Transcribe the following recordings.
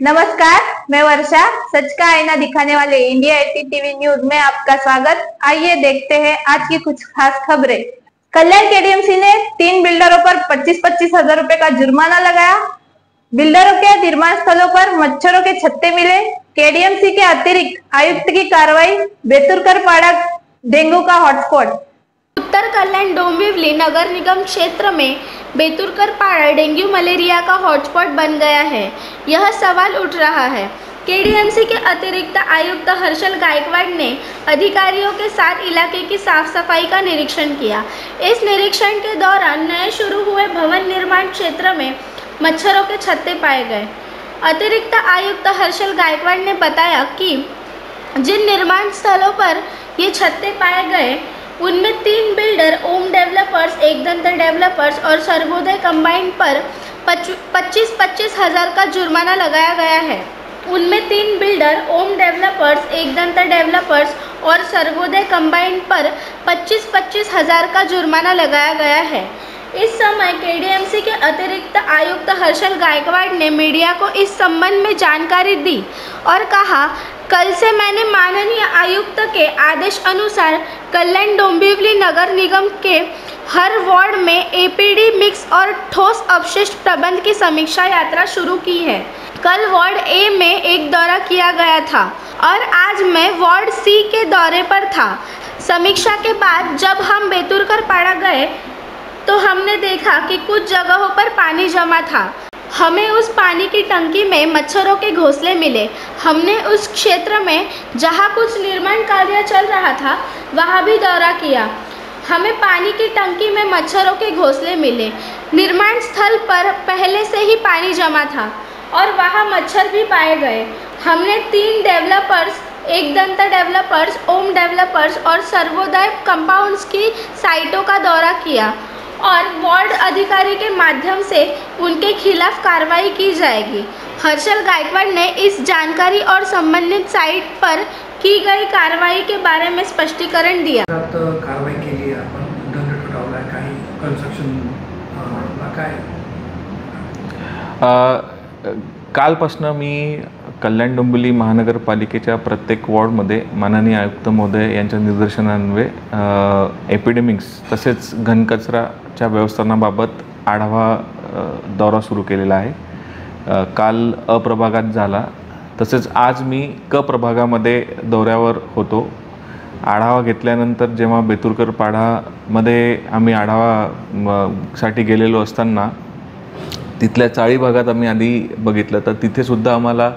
नमस्कार, मैं वर्षा। सच का आईना दिखाने वाले इंडिया 18 टीवी न्यूज में आपका स्वागत। आइए देखते हैं आज की कुछ खास खबरें। कल्याण केडीएमसी ने 3 बिल्डरों पर 25-25 हजार रुपए का जुर्माना लगाया। बिल्डरों के निर्माण स्थलों पर मच्छरों के छत्ते मिले। केडीएमसी के अतिरिक्त आयुक्त की कार्रवाई। बेतुरकर पाड़ा डेंगू का हॉटस्पॉट। उत्तर कल्याण डोंबिवली नगर निगम क्षेत्र में बेतुरकर पाड़ा डेंगू मलेरिया का हॉटस्पॉट बन गया है। यह सवाल उठ रहा है। केडीएमसी के अतिरिक्त आयुक्त हर्षल गायकवाड़ ने अधिकारियों के साथ इलाके की साफ सफाई का निरीक्षण किया। इस निरीक्षण के दौरान नए शुरू हुए भवन निर्माण क्षेत्र में मच्छरों के छत्ते पाए गए। अतिरिक्त आयुक्त हर्षल गायकवाड़ ने बताया कि जिन निर्माण स्थलों पर ये छत्ते पाए गए उनमें 3 बिल्डर ओम डेवलपर्स, एकदंत डेवलपर्स और सर्वोदय कंबाइंड पर 25-25 हजार का जुर्माना लगाया गया है। उनमें 3 बिल्डर ओम डेवलपर्स, एकदंत डेवलपर्स और सर्वोदय कंबाइंड पर 25-25 हजार का जुर्माना लगाया गया है। इस समय केडीएमसी के अतिरिक्त आयुक्त हर्षल गायकवाड़ ने मीडिया को इस संबंध में जानकारी दी और कहा, कल से मैंने माननीय आयुक्त के आदेश अनुसार कल्याण डोंबिवली नगर निगम के हर वार्ड में एपीडी मिक्स और ठोस अपशिष्ट प्रबंध की समीक्षा यात्रा शुरू की है। कल वार्ड ए में एक दौरा किया गया था और आज मैं वार्ड सी के दौरे पर था। समीक्षा के बाद जब हम बेतुरकर पाड़ा गए तो हमने देखा कि कुछ जगहों पर पानी जमा था। हमें उस पानी की टंकी में मच्छरों के घोंसले मिले। हमने उस क्षेत्र में जहां कुछ निर्माण कार्य चल रहा था वहां भी दौरा किया। हमें पानी की टंकी में मच्छरों के घोंसले मिले। निर्माण स्थल पर पहले से ही पानी जमा था और वहां मच्छर भी पाए गए। हमने 3 डेवलपर्स, एकदंत डेवलपर्स, ओम डेवलपर्स और सर्वोदय कंपाउंड्स की साइटों का दौरा किया और वार्ड अधिकारी के माध्यम से उनके खिलाफ कार्रवाई की जाएगी। हर्षल गायकवाड़ ने इस जानकारी और संबंधित साइट पर की गई कार्रवाई के बारे में स्पष्टीकरण दिया। कारवाई केली आपण दंड ठोठावला काही कन्स्ट्रक्शन काय कालपासून मी कल्याण डोंबिवली महानगरपालिकेच्या प्रत्येक वॉर्डमध्ये माननीय आयुक्त महोदय यांच्या निर्देशनान्वये एपिडेमिक्स तसेच घनकचराच्या व्यवस्थापनाबाबत आढावा दौरा सुरू केलेला आहे। काल अ प्रभागात झाला, तसेच आज मी क प्रभागामध्ये दौऱ्यावर होतो। आढावा घेतल्यानंतर जेव्हा बेतुरकर पाडामध्ये आम्ही आढावासाठी गेलेलो असताना तिथल्या चाळी भागात आम्ही आधी बघितलं तर तिथे सुद्धा आम्हाला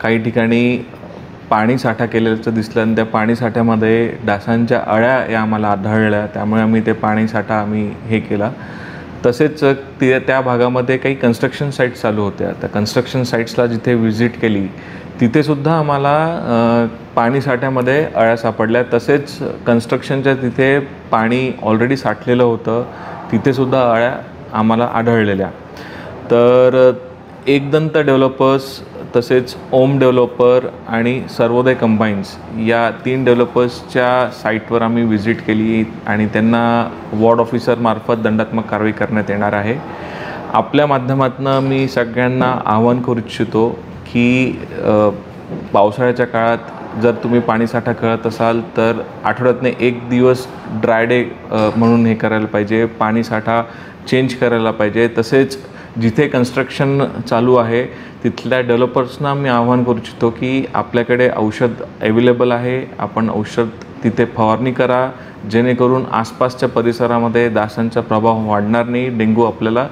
काही ठिकाणी पाणी साठा केलेलं दिसलं आणि त्या पाणी साठ्यामध्ये डासांच्या अळ्या या आम्हाला आढळल्या। त्यामुळे आम्ही ते पाणी साठा हे केला। तसेच त्या भागामध्ये काही कन्स्ट्रक्शन साइट्स चालू होत्या। त्या कन्स्ट्रक्शन साइट्सला जिथे व्हिजिट केली तिथे सुद्धा आम्हाला पाणी साठ्यामध्ये अळ्या सापडल्या। तसेच कन्स्ट्रक्शनच्या तिथे पाणी ऑलरेडी साठलेलं होतं, तिथे सुद्धा अळ्या आम्हाला आढळलेल्या। तर एकदंत डेव्हलपर्स, तसेच ओम डेव्हलपर आणि सर्वोदय कंबाइंड्स या 3 डेव्हलपर्सच्या साईटवर आम्ही व्हिजिट केली आणि त्यांना वॉर्ड ऑफिसर मार्फत दंडात्मक कारवाई करण्यात येणार आहे। आपल्या माध्यमातून मी सगळ्यांना आवाहन करू इच्छितो की पावसाळ्याच्या काळात जर तुम्ही पाणीसाठा करत असाल तर आठवड्यातून 1 दिवस ड्राय डे म्हणून हे करायला पाहिजे, पाणीसाठा चेंज करायला पाहिजे। तसेच जिथे कन्स्ट्रक्शन चालू आहे तिथल्या डेव्हलपर्सना मी आवाहन करू इच्छितो की आपल्याकडे औषध अवेलेबल आहे, आपण औषध तिथे फवारणी करा, जेणेकरून आसपासच्या परिसरामध्ये डासांचा प्रभाव वाढणार नाही, डेंगू आपल्याला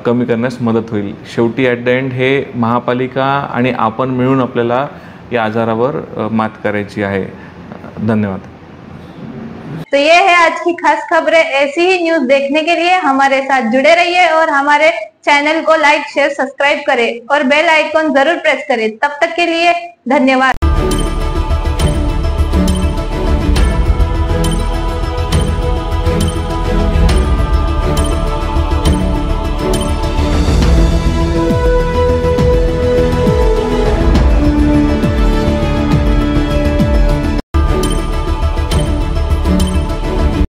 कमी करण्यास मदत होईल। शेवटी ॲट द एंड हे महापालिका आणि आपण मिळून आपल्याला या आजारावर मात करायची आहे। धन्यवाद। तो ये है आज की खास खबरें। ऐसी ही न्यूज देखने के लिए हमारे साथ जुड़े रहिए और हमारे चैनल को लाइक, शेयर, सब्सक्राइब करें और बेल आइकॉन जरूर प्रेस करें। तब तक के लिए धन्यवाद।